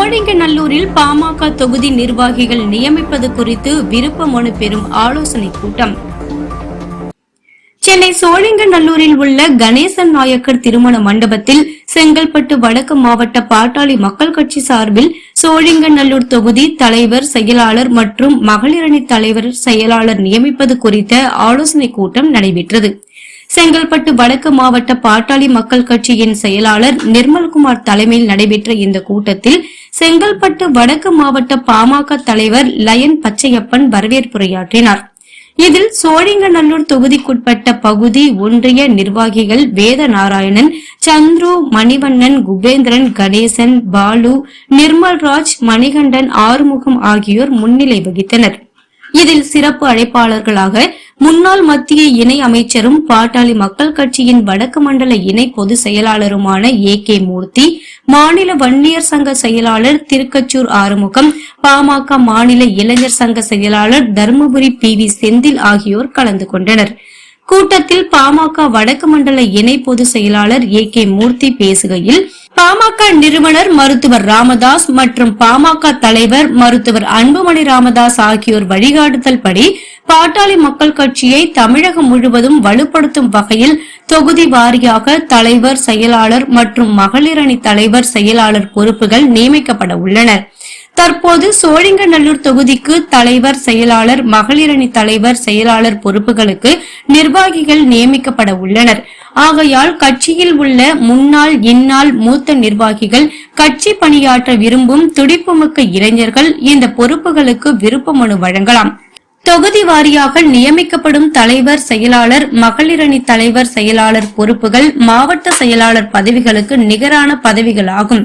சோழிங்கநல்லூரில் பாமக தொகுதி நிர்வாகிகள் நியமிப்பது குறித்து விருப்ப மனு பெறும் ஆலோசனை கூட்டம். சென்னை சோழிங்கநல்லூரில் உள்ள கணேசன் நாயக்கர் திருமண மண்டபத்தில் செங்கல்பட்டு வடக்கு மாவட்ட பாட்டாளி மக்கள் கட்சி சார்பில் சோழிங்கநல்லூர் தொகுதி தலைவர், செயலாளர் மற்றும் மகளிரணி தலைவர், செயலாளர் நியமிப்பது குறித்த ஆலோசனை கூட்டம் நடைபெற்றது. செங்கல்பட்டு வடக்கு மாவட்ட பாட்டாளி மக்கள் கட்சியின் செயலாளர் நிர்மல்குமார் தலைமையில் நடைபெற்ற இந்த கூட்டத்தில் செங்கல்பட்டு வடக்கு மாவட்ட பாமக தலைவர் லயன் பச்சையப்பன் வரவேற்புரையாற்றினார். இதில் சோழிங்கநல்லூர் தொகுதிக்குட்பட்ட பகுதி ஒன்றிய நிர்வாகிகள் வேதநாராயணன், சந்துரு, மணிவண்ணன், குபேந்திரன், கணேசன், பாலு, நிர்மல்ராஜ், மணிகண்டன், ஆறுமுகம் ஆகியோர் முன்னிலை வகித்தனர். இதில் சிறப்பு அழைப்பாளர்களாக முன்னாள் மத்திய இணை அமைச்சரும் பாட்டாளி மக்கள் கட்சியின் வடக்கு மண்டல இணை பொதுச் செயலாளருமான AK மூர்த்தி, மாநில வன்னியர் சங்க செயலாளர் திருக்கச்சூர் ஆறுமுகம், பாமக மாநில இளைஞர் சங்க செயலாளர் தர்மபுரி PV செந்தில் ஆகியோர் கலந்து கொண்டனர். கூட்டத்தில் பாமக வடக்கு மண்டல இணை பொதுச் செயலாளர் AK மூர்த்தி பேசுகையில், பாமக நிறுவனர் மருத்துவர் ராமதாஸ் மற்றும் பாமக தலைவர் மருத்துவர் அன்புமணி ராமதாஸ் ஆகியோர் வழிகாட்டுதல் படி பாட்டாளி மக்கள் கட்சியை தமிழகம் முழுவதும் வலுப்படுத்தும் வகையில் தொகுதி வாரியாக தலைவர், செயலாளர் மற்றும் மகளிரணி தலைவர், செயலாளர் பொறுப்புகள் நியமிக்கப்பட உள்ளனர். தற்போது சோழிங்கநல்லூர் தொகுதிக்கு தலைவர், செயலாளர், மகளிரணி தலைவர், செயலாளர் பொறுப்புகளுக்கு நிர்வாகிகள் நியமிக்கப்பட உள்ளனர். ஆகையால் கட்சியில் உள்ள முன்னாள், இந்நாள் மூத்த நிர்வாகிகள், கட்சி பணியாற்ற விரும்பும் துடிப்புமிக்க இளைஞர்கள் இந்த பொறுப்புகளுக்கு விருப்ப மனு வழங்கலாம். தொகுதி வாரியாக நியமிக்கப்படும் தலைவர், செயலாளர், மகளிரணி தலைவர், செயலாளர் பொறுப்புகள் மாவட்ட செயலாளர் பதவிகளுக்கு நிகரான பதவிகளாகும்.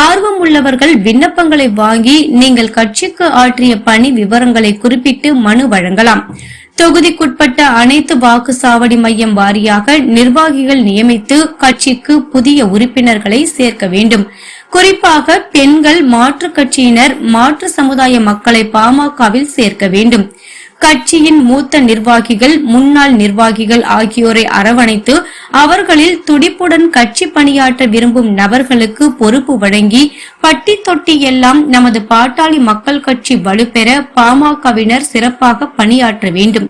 ஆர்வம் உள்ளவர்கள் விண்ணப்பங்களை வாங்கி நீங்கள் கட்சிக்கு ஆற்றிய பணி விவரங்களை குறிப்பிட்டு மனு வழங்கலாம். தொகுதிக்குட்பட்ட அனைத்து வாக்குச்சாவடி மையம் வாரியாக நிர்வாகிகள் நியமித்து கட்சிக்கு புதிய உறுப்பினர்களை சேர்க்க வேண்டும். குறிப்பாக பெண்கள், மாற்றுக் கட்சியினர், மாற்று சமுதாய மக்களை பாமகவில் சேர்க்க வேண்டும். கட்சியின் மூத்த நிர்வாகிகள், முன்னாள் நிர்வாகிகள் ஆகியோரை அரவணைத்து அவர்களில் துடிப்புடன் கட்சி பணியாற்ற விரும்பும் நபர்களுக்கு பொறுப்பு வழங்கி பட்டி தொட்டி எல்லாம் நமது பாட்டாளி மக்கள் கட்சி வலுப்பெற பாமகவினர் சிறப்பாக பணியாற்ற வேண்டும்.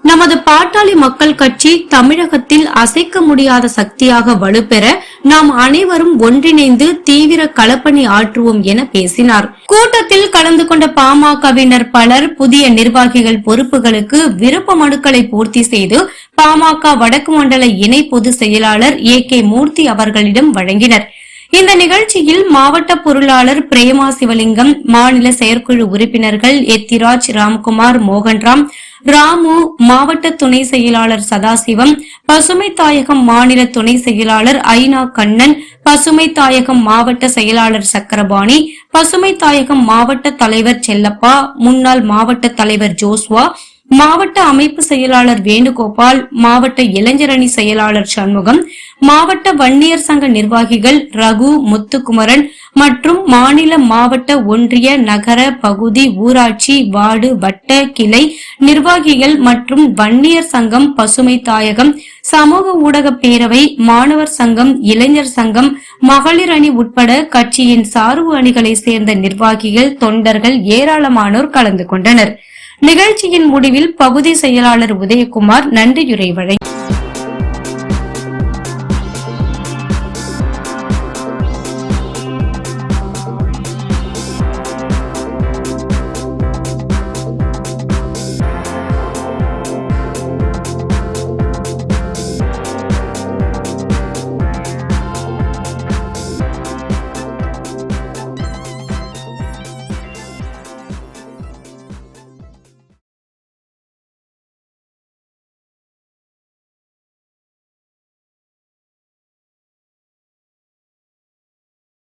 நமது பாட்டாளி மக்கள் கட்சி தமிழகத்தில் அசைக்க முடியாத சக்தியாக வலுப்பெற நாம் அனைவரும் ஒன்றிணைந்து தீவிர களப்பணி ஆற்றுவோம் என பேசினார். கூட்டத்தில் கலந்து கொண்ட பாமகவினர் பலர் புதிய நிர்வாகிகள் பொறுப்புகளுக்கு விருப்ப மனுக்களை பூர்த்தி செய்து பாமக வடக்கு மண்டல இணை பொதுச் செயலாளர் AK மூர்த்தி அவர்களிடம் வழங்கினர். இந்த நிகழ்ச்சியில் மாவட்ட பொருளாளர் பிரேமா சிவலிங்கம், மாநில செயற்குழு உறுப்பினர்கள் எத்திராஜ், ராம்குமார், மோகன்ராம், ராமு, மாவட்ட துணை செயலாளர் சதாசிவம், பசுமை தாயகம் மாநில துணை செயலாளர் ஐனா கண்ணன், பசுமை தாயகம் மாவட்ட செயலாளர் சக்கரபாணி, பசுமை தாயகம் மாவட்ட தலைவர் செல்லப்பா, முன்னாள் மாவட்ட தலைவர் ஜோஸ்வா, மாவட்ட அமைப்பு செயலாளர் வேணுகோபால், மாவட்ட இளைஞரணி செயலாளர் சண்முகம், மாவட்ட வன்னியர் சங்க நிர்வாகிகள் ரகு, முத்துக்குமரன் மற்றும் மாநில, மாவட்ட, ஒன்றிய, நகர, பகுதி, ஊராட்சி, வார்டு, வட்ட, கிளை நிர்வாகிகள் மற்றும் வன்னியர் சங்கம், பசுமை தாயகம், சமூக ஊடக பேரவை, மாணவர் சங்கம், இளைஞர் சங்கம், மகளிர் அணி உட்பட கட்சியின் சார்பு அணிகளை சேர்ந்த நிர்வாகிகள், தொண்டர்கள் ஏராளமானோர் கலந்து கொண்டனர். நிகழ்ச்சியின் முடிவில் பகுதி செயலாளர் உதயகுமார் நன்றியுரை வழங்கினார்.